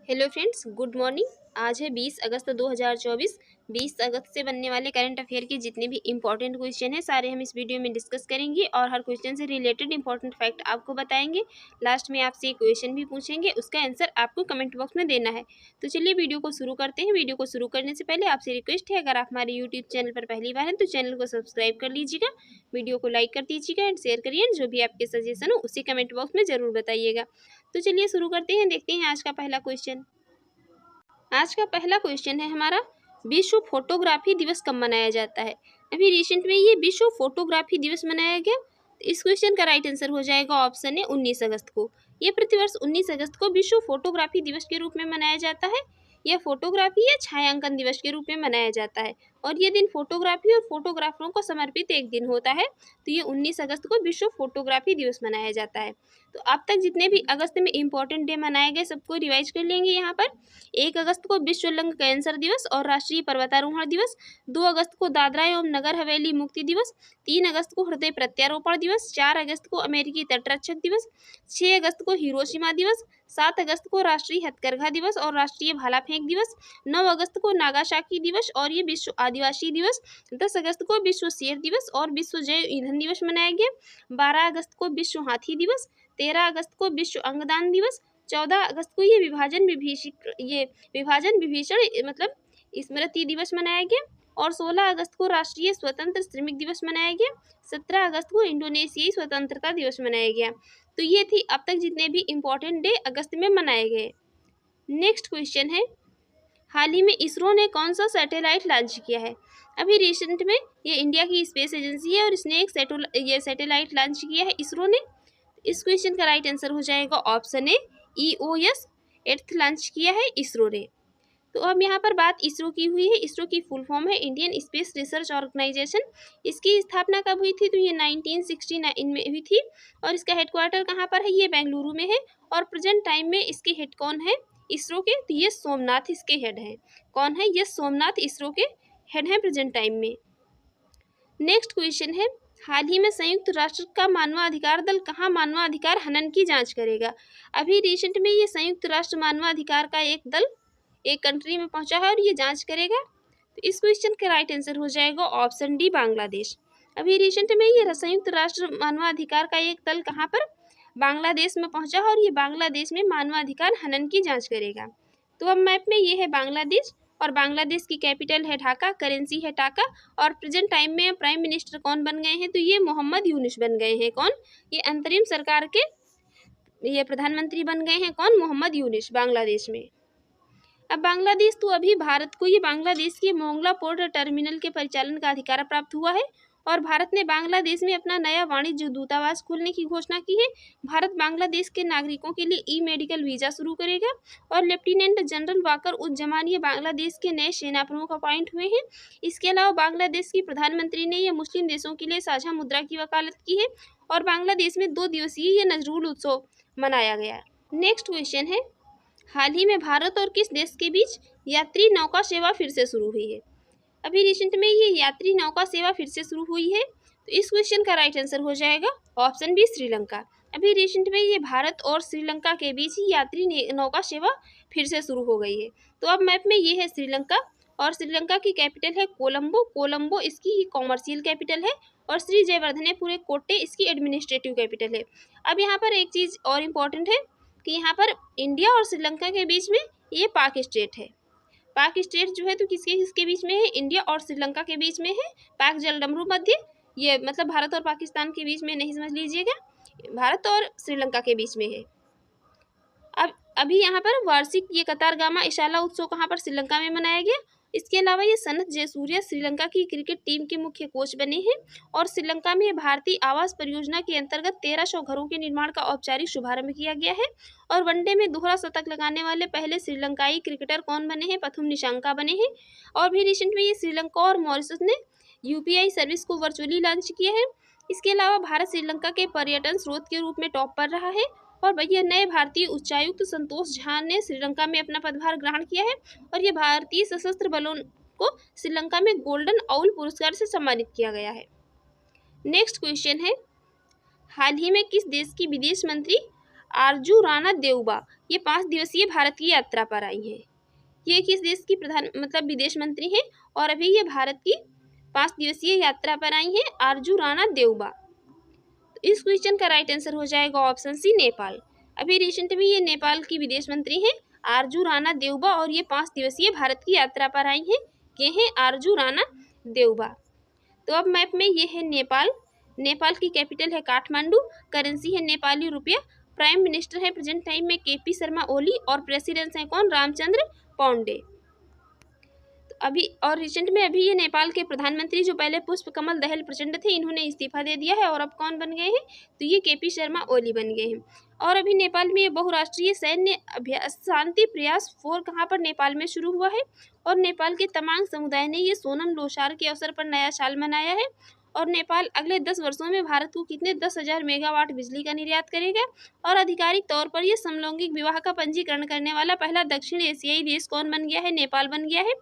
Hello friends, good morning. आज है 20 अगस्त 2024। 20 अगस्त से बनने वाले करंट अफेयर के जितने भी इंपॉर्टेंट क्वेश्चन हैं सारे हम इस वीडियो में डिस्कस करेंगे और हर क्वेश्चन से रिलेटेड इंपॉर्टेंट फैक्ट आपको बताएंगे। लास्ट में आपसे एक क्वेश्चन भी पूछेंगे, उसका आंसर आपको कमेंट बॉक्स में देना है। तो चलिए वीडियो को शुरू करते हैं। वीडियो को शुरू करने से पहले आपसे रिक्वेस्ट है, अगर आप हमारे यूट्यूब चैनल पर पहली बार हैं तो चैनल को सब्सक्राइब कर लीजिएगा, वीडियो को लाइक कर दीजिएगा एंड शेयर करिए। जो भी आपके सजेशन हो उसे कमेंट बॉक्स में ज़रूर बताइएगा। तो चलिए शुरू करते हैं, देखते हैं आज का पहला क्वेश्चन। आज का पहला क्वेश्चन है हमारा, विश्व फोटोग्राफी दिवस कब मनाया जाता है। अभी रिसेंट में ये विश्व फोटोग्राफी दिवस मनाया गया। तो इस क्वेश्चन का राइट आंसर हो जाएगा ऑप्शन है 19 अगस्त को। ये प्रतिवर्ष 19 अगस्त को विश्व फोटोग्राफी दिवस के रूप में मनाया जाता है। यह फोटोग्राफी या छायांकन दिवस के रूप में मनाया जाता है और ये दिन फोटोग्राफी और फोटोग्राफरों को समर्पित एक दिन होता है। तो ये 19 अगस्त को विश्व फोटोग्राफी दिवस मनाया जाता है। तो अब तक जितने भी अगस्त में इंपॉर्टेंट डे मनाए गए सबको रिवाइज कर लेंगे यहाँ पर। 1 अगस्त को विश्व लंग कैंसर दिवस और राष्ट्रीय पर्वतारोहण दिवस। 2 अगस्त को दादरा एवं नगर हवेली मुक्ति दिवस। 3 अगस्त को हृदय प्रत्यारोपण दिवस। 4 अगस्त को अमेरिकी तटरक्षक दिवस। 6 अगस्त को हिरोशिमा दिवस। 7 अगस्त को राष्ट्रीय हथकरघा दिवस और राष्ट्रीय भाला फेंक दिवस। 9 अगस्त को नागासाकी दिवस और ये विश्व आदिवासी दिवस। 10 अगस्त को विश्व शेर दिवस और विश्व जैव ईंधन दिवस मनाया गया। 12 अगस्त को विश्व हाथी दिवस। 13 अगस्त को विश्व अंगदान दिवस। 14 अगस्त को ये विभाजन विभीषण मतलब स्मृति दिवस मनाया गया और 16 अगस्त को राष्ट्रीय स्वतंत्र श्रमिक दिवस मनाया गया। 17 अगस्त को इंडोनेशियाई स्वतंत्रता दिवस मनाया गया। तो ये थी अब तक जितने भी इंपॉर्टेंट डे अगस्त में मनाए गए। नेक्स्ट क्वेश्चन है, हाल ही में इसरो ने कौन सा सैटेलाइट लॉन्च किया है। अभी रिसेंट में ये इंडिया की स्पेस एजेंसी है और इसने एक सैटेलाइट लॉन्च किया है इसरो ने। इस क्वेश्चन का राइट आंसर हो जाएगा ऑप्शन ए, EOS 8 लॉन्च किया है इसरो ने। तो अब यहाँ पर बात इसरो की हुई है। इसरो की फुल फॉर्म है इंडियन स्पेस रिसर्च ऑर्गेनाइजेशन। इसकी स्थापना कब हुई थी, तो ये 1969 में हुई थी और इसका हेडक्वार्टर कहाँ पर है, ये बेंगलुरु में है। और प्रेजेंट टाइम में इसके हेड कौन है इसरो के, तो ये सोमनाथ इसके हेड हैं। कौन है, ये सोमनाथ इसरो के हेड हैं प्रेजेंट टाइम में। नेक्स्ट क्वेश्चन है, हाल ही में संयुक्त राष्ट्र का मानवाधिकार दल कहाँ मानवाधिकार हनन की जांच करेगा। अभी रिसेंट में ये संयुक्त राष्ट्र मानवाधिकार का एक दल एक कंट्री में पहुंचा है और ये जांच करेगा। तो इस क्वेश्चन का राइट आंसर हो जाएगा ऑप्शन डी, बांग्लादेश। अभी रिसेंट में ये संयुक्त राष्ट्र मानवाधिकार का एक दल कहाँ पर, बांग्लादेश में पहुंचा है और ये बांग्लादेश में मानवाधिकार हनन की जांच करेगा। तो अब मैप में ये है बांग्लादेश और बांग्लादेश की कैपिटल है ढाका, करेंसी है टाका और प्रेजेंट टाइम में प्राइम मिनिस्टर कौन बन गए हैं, तो ये मोहम्मद यूनुस बन गए हैं। कौन, ये अंतरिम सरकार के ये प्रधानमंत्री बन गए हैं। कौन, मोहम्मद यूनुस बांग्लादेश में। अब बांग्लादेश तो अभी भारत को ये बांग्लादेश के मोंगला पोर्ट टर्मिनल के परिचालन का अधिकार प्राप्त हुआ है और भारत ने बांग्लादेश में अपना नया वाणिज्य दूतावास खोलने की घोषणा की है। भारत बांग्लादेश के नागरिकों के लिए ई मेडिकल वीज़ा शुरू करेगा और लेफ्टिनेंट जनरल वाकर उज्जमान ये बांग्लादेश के नए सेना प्रमुख अपॉइंट हुए हैं। इसके अलावा बांग्लादेश की प्रधानमंत्री ने यह मुस्लिम देशों के लिए साझा मुद्रा की वकालत की है और बांग्लादेश में 2 दिवसीय ये नजरुल उत्सव मनाया गया। नेक्स्ट क्वेश्चन है, हाल ही में भारत और किस देश के बीच यात्री नौका सेवा फिर से शुरू हुई है। अभी रिसेंट में ये यात्री नौका सेवा फिर से शुरू हुई है। तो इस क्वेश्चन का राइट आंसर हो जाएगा ऑप्शन बी, श्रीलंका। अभी रिसेंट में ये भारत और श्रीलंका के बीच ही यात्री नौका सेवा फिर से शुरू हो गई है। तो अब मैप में ये है श्रीलंका और श्रीलंका की कैपिटल है कोलंबो। कोलंबो इसकी कॉमर्शियल कैपिटल है और श्री जयवर्धनेपुरे कोट्टे इसकी एडमिनिस्ट्रेटिव कैपिटल है। अब यहाँ पर एक चीज़ और इम्पोर्टेंट है कि यहाँ पर इंडिया और श्रीलंका के बीच में ये पाक स्टेट है। पाक स्टेट जो है तो किसके किसके बीच में है, इंडिया और श्रीलंका के बीच में है। पाक जलडमरू मध्य, ये मतलब भारत और पाकिस्तान के बीच में नहीं समझ लीजिएगा, भारत और श्रीलंका के बीच में है। अब अभी यहाँ पर वार्षिक ये कतारगामा इशाला उत्सव कहाँ पर, श्रीलंका में मनाया गया। इसके अलावा ये सनत जयसूर्या श्रीलंका की क्रिकेट टीम के मुख्य कोच बने हैं और श्रीलंका में भारतीय आवास परियोजना के अंतर्गत 1300 घरों के निर्माण का औपचारिक शुभारंभ किया गया है। और वनडे में दोहरा शतक लगाने वाले पहले श्रीलंकाई क्रिकेटर कौन बने हैं, पथुम निशंका बने हैं। और भी रिसेंट में ये श्रीलंका और मॉरिशस ने UPI सर्विस को वर्चुअली लॉन्च किया है। इसके अलावा भारत श्रीलंका के पर्यटन स्रोत के रूप में टॉप पर रहा है और भैया नए भारतीय उच्चायुक्त संतोष झा ने श्रीलंका में अपना पदभार ग्रहण किया है और ये भारतीय सशस्त्र बलों को श्रीलंका में गोल्डन आउल पुरस्कार से सम्मानित किया गया है। नेक्स्ट क्वेश्चन है, हाल ही में किस देश की विदेश मंत्री आरजू राणा देउबा ये 5 दिवसीय भारत की यात्रा पर आई हैं। ये किस देश की विदेश मंत्री हैं और अभी ये भारत की 5 दिवसीय यात्रा पर आई हैं आरजू राणा देउबा। तो इस क्वेश्चन का राइट आंसर हो जाएगा ऑप्शन सी नेपाल। अभी रिसेंट में ये नेपाल की विदेश मंत्री हैं आरजू राणा देउबा और ये 5 दिवसीय भारत की यात्रा पर आई हैं। ये हैं आरजू राणा देउबा। तो अब मैप में ये है नेपाल। नेपाल की कैपिटल है काठमांडू, करेंसी है नेपाली रुपया, प्राइम मिनिस्टर है प्रेजेंट टाइम में केपी शर्मा ओली और प्रेसिडेंट है कौन, रामचंद्र पौंडे। तो अभी और रिसेंट में अभी ये नेपाल के प्रधानमंत्री जो पहले पुष्प कमल दहल प्रचंड थे इन्होंने इस्तीफा दे दिया है और अब कौन बन गए हैं, तो ये केपी शर्मा ओली बन गए हैं। और अभी नेपाल में ये बहुराष्ट्रीय सैन्य अभ्यास शांति प्रयास 4 कहाँ पर नेपाल में शुरू हुआ है और नेपाल के तमांग समुदाय ने ये सोनम लोसार के अवसर पर नया साल मनाया है। और नेपाल अगले 10 वर्षों में भारत को कितने 10,000 मेगावाट बिजली का निर्यात करेगा और आधिकारिक तौर पर यह समलैंगिक विवाह का पंजीकरण करने वाला पहला दक्षिण एशियाई देश कौन बन गया है, नेपाल बन गया है।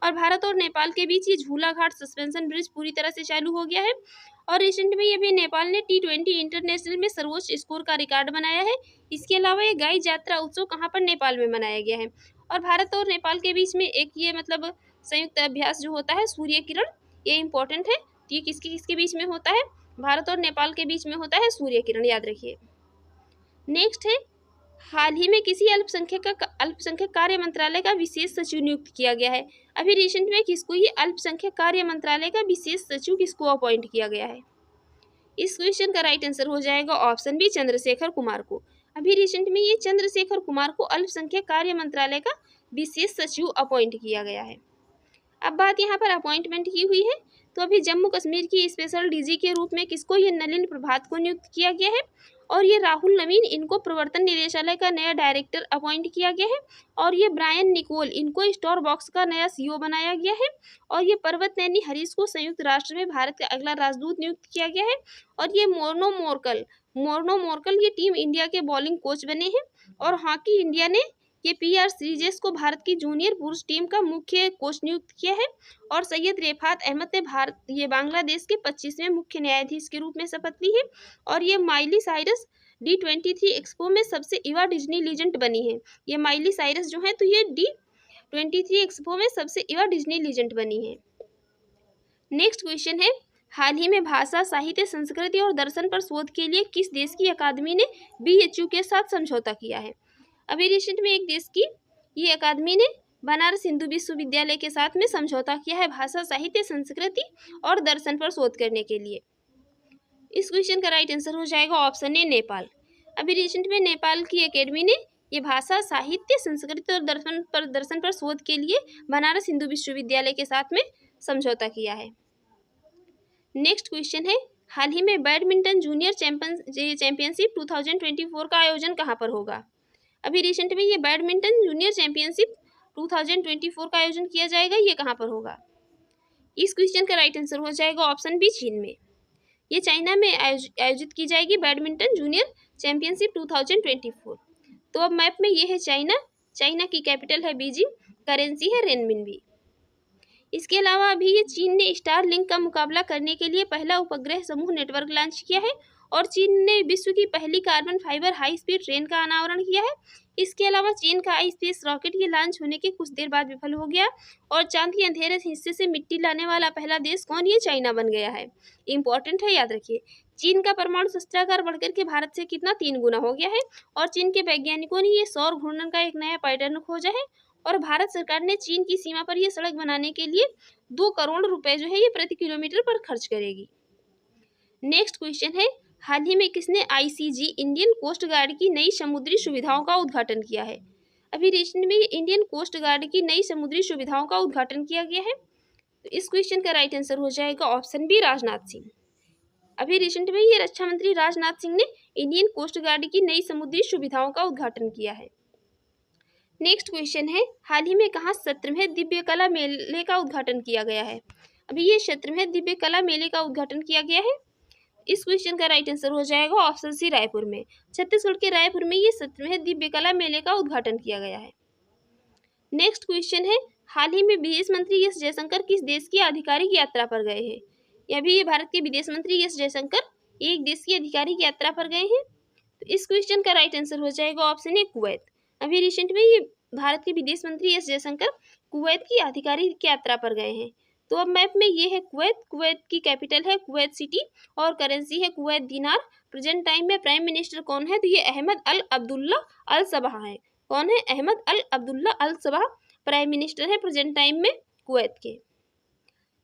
और भारत और नेपाल के बीच ये झूला घाट सस्पेंशन ब्रिज पूरी तरह से चालू हो गया है। और रिसेंट में ये भी नेपाल ने T20 इंटरनेशनल में सर्वोच्च स्कोर का रिकॉर्ड बनाया है। इसके अलावा ये गाई यात्रा उत्सव कहाँ पर नेपाल में मनाया गया है। और भारत और नेपाल के बीच में एक ये संयुक्त अभ्यास जो होता है सूर्य किरण, ये इंपॉर्टेंट है। ये किसके बीच में होता है, भारत और नेपाल के बीच में होता है सूर्य किरण, याद रखिए। नेक्स्ट है हाल ही में किसी अल्पसंख्यक कार्य मंत्रालय का विशेष सचिव नियुक्त किया गया है। अभी रिसेंट में किसको ये अल्पसंख्यक कार्य मंत्रालय का विशेष सचिव किसको अपॉइंट किया गया है। इस क्वेश्चन का राइट आंसर हो जाएगा ऑप्शन बी, चंद्रशेखर कुमार को। अभी रिसेंट में ये चंद्रशेखर कुमार को अल्पसंख्यक कार्य मंत्रालय का विशेष सचिव अपॉइंट किया गया है। अब बात यहाँ पर अपॉइंटमेंट की हुई है, तो अभी जम्मू कश्मीर की स्पेशल डीजी के रूप में किसको, ये नलिन प्रभात को नियुक्त किया गया है। और ये राहुल नवीन इनको प्रवर्तन निदेशालय का नया डायरेक्टर अपॉइंट किया गया है। और ये ब्रायन निकोल इनको स्टार बॉक्स का नया CEO बनाया गया है। और ये पर्वत नैनी हरीश को संयुक्त राष्ट्र में भारत का अगला राजदूत नियुक्त किया गया है। और ये मोर्नो मोर्कल ये टीम इंडिया के बॉलिंग कोच बने हैं। और हॉकी इंडिया ने ये PR श्रीजेश को भारत की जूनियर पुरुष टीम का मुख्य कोच नियुक्त किया है। और सैयद रेफात अहमद ने बांग्लादेश के 25वें मुख्य न्यायाधीश के रूप में शपथ ली है। और ये माइली साइरस D23 एक्सपो में सबसे युवा डिज्नी लीजेंड बनी है। ये माइली साइरस जो है तो ये D23 एक्सपो में सबसे युवा डिज्नी लीजेंड बनी है। नेक्स्ट क्वेश्चन है हाल ही में भाषा, साहित्य, संस्कृति और दर्शन पर शोध के लिए किस देश की अकादमी ने BHU के साथ समझौता किया है। अभी रिसेंट में एक देश की ये अकादमी ने बनारस हिंदू विश्वविद्यालय के साथ में समझौता किया है भाषा, साहित्य, संस्कृति और दर्शन पर शोध करने के लिए। इस क्वेश्चन का राइट आंसर हो जाएगा ऑप्शन ए, नेपाल। अभी रिसेंट में नेपाल की एकेडमी ने ये भाषा, साहित्य, संस्कृति और दर्शन पर शोध के लिए बनारस हिंदू विश्वविद्यालय के साथ में समझौता किया है। नेक्स्ट क्वेश्चन है हाल ही में बैडमिंटन जूनियर चैंपियनशिप 2024 का आयोजन कहाँ पर होगा। अभी रिसेंट में ये बैडमिंटन जूनियर चैंपियनशिप 2024 का आयोजन किया जाएगा, ये कहाँ पर होगा। इस क्वेश्चन का राइट आंसर हो जाएगा ऑप्शन बी, चीन में। ये चाइना में आयोजित की जाएगी बैडमिंटन जूनियर चैंपियनशिप 2024। तो अब मैप में ये है चाइना की कैपिटल है बीजिंग, करेंसी है रेनमिनबी। इसके अलावा अभी ये चीन ने स्टारलिंक का मुकाबला करने के लिए पहला उपग्रह समूह नेटवर्क लॉन्च किया है। और चीन ने विश्व की पहली carbon fibre high speed train का अनावरण किया है। इसके अलावा चीन का स्पेस रॉकेट ये लॉन्च होने के कुछ देर बाद विफल हो गया। और चांद के अंधेरे हिस्से से मिट्टी लाने वाला पहला देश कौन, ये चाइना बन गया है। इंपॉर्टेंट है, याद रखिए। चीन का परमाणु शस्त्रागार बढ़कर के भारत से कितना 3 गुना हो गया है। और चीन के वैज्ञानिकों ने ये सौर घूर्णन का एक नया पैटर्न खोजा है। और भारत सरकार ने चीन की सीमा पर यह सड़क बनाने के लिए 2 करोड़ रुपए जो है ये प्रति किलोमीटर पर खर्च करेगी। नेक्स्ट क्वेश्चन है हाल ही में किसने ICG इंडियन कोस्ट गार्ड की नई समुद्री सुविधाओं का उद्घाटन किया है। अभी रिसेंट में इंडियन कोस्ट गार्ड की नई समुद्री सुविधाओं का उद्घाटन किया गया है। तो इस क्वेश्चन का राइट आंसर हो जाएगा ऑप्शन बी, राजनाथ सिंह। अभी रिसेंट में ये रक्षा मंत्री राजनाथ सिंह ने इंडियन कोस्ट गार्ड की नई समुद्री सुविधाओं का उद्घाटन किया है। नेक्स्ट क्वेश्चन है हाल ही में कहाँ 17वें दिव्य कला मेले का उद्घाटन किया गया है। अभी ये 17वें दिव्य कला मेले का उद्घाटन किया गया है। इस क्वेश्चन का राइट आंसर हो जाएगा ऑप्शन सी, रायपुर में। छत्तीसगढ़ के रायपुर में ये 17वें दिव्य कला मेले का उद्घाटन किया गया है। नेक्स्ट क्वेश्चन है हाल ही में विदेश मंत्री एस जयशंकर किस देश की आधिकारिक यात्रा पर गए हैं। ये भारत के विदेश मंत्री एस जयशंकर एक देश की आधिकारिक यात्रा पर गए हैं। तो इस क्वेश्चन का राइट आंसर हो जाएगा ऑप्शन ए कुवैत। अभी रिसेंट में ये भारत के विदेश मंत्री एस जयशंकर कुवैत की आधिकारिक यात्रा पर गए हैं। तो अब मैप में ये है कुवैत, कुवैत की कैपिटल है कुवैत सिटी और करेंसी है कुवैत दिनार। प्रेजेंट टाइम में प्राइम मिनिस्टर कौन है, तो ये अहमद अल अब्दुल्ला अल सबह है। कौन है, अहमद अल अब्दुल्ला अल सबह प्राइम मिनिस्टर है प्रेजेंट टाइम में कुवैत के।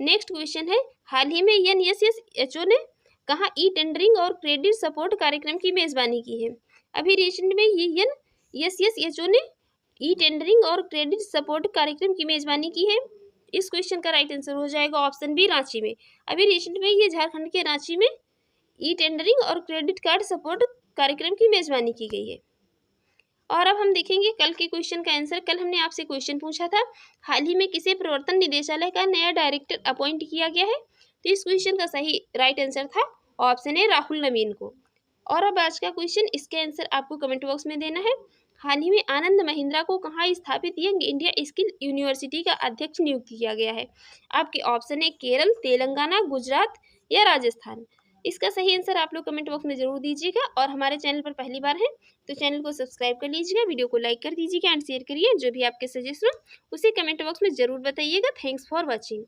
नेक्स्ट क्वेश्चन है, हाल ही में एनएसएसएचओ ने कहाँ ई टेंडरिंग और क्रेडिट सपोर्ट कार्यक्रम की मेजबानी की है। अभी रिसेंट में ये एनएसएसएचओ ने ई टेंडरिंग और क्रेडिट सपोर्ट कार्यक्रम की मेजबानी की है। इस क्वेश्चन का राइट आंसर हो जाएगा ऑप्शन बी रांची में। अभी रिसेंट में ये झारखंड के रांची में ई टेंडरिंग और क्रेडिट कार्ड सपोर्ट कार्यक्रम की मेजबानी की गई है। और अब हम देखेंगे कल के क्वेश्चन का आंसर। कल हमने आपसे क्वेश्चन पूछा था, हाल ही में किसे प्रवर्तन निदेशालय का नया डायरेक्टर अपॉइंट किया गया है। तो इस क्वेश्चन का सही राइट आंसर था ऑप्शन ए राहुल नवीन को। और अब आज का क्वेश्चन, इसके आंसर आपको कमेंट बॉक्स में देना है। हाल ही में आनंद महिंद्रा को कहाँ स्थापित यंग इंडिया स्किल यूनिवर्सिटी का अध्यक्ष नियुक्त किया गया है। आपके ऑप्शन है केरल, तेलंगाना, गुजरात या राजस्थान। इसका सही आंसर आप लोग कमेंट बॉक्स में जरूर दीजिएगा। और हमारे चैनल पर पहली बार है तो चैनल को सब्सक्राइब कर लीजिएगा, वीडियो को लाइक कर दीजिएगा एंड शेयर करिए। जो भी आपके सजेशन उसे कमेंट बॉक्स में जरूर बताइएगा। Thanks for watching.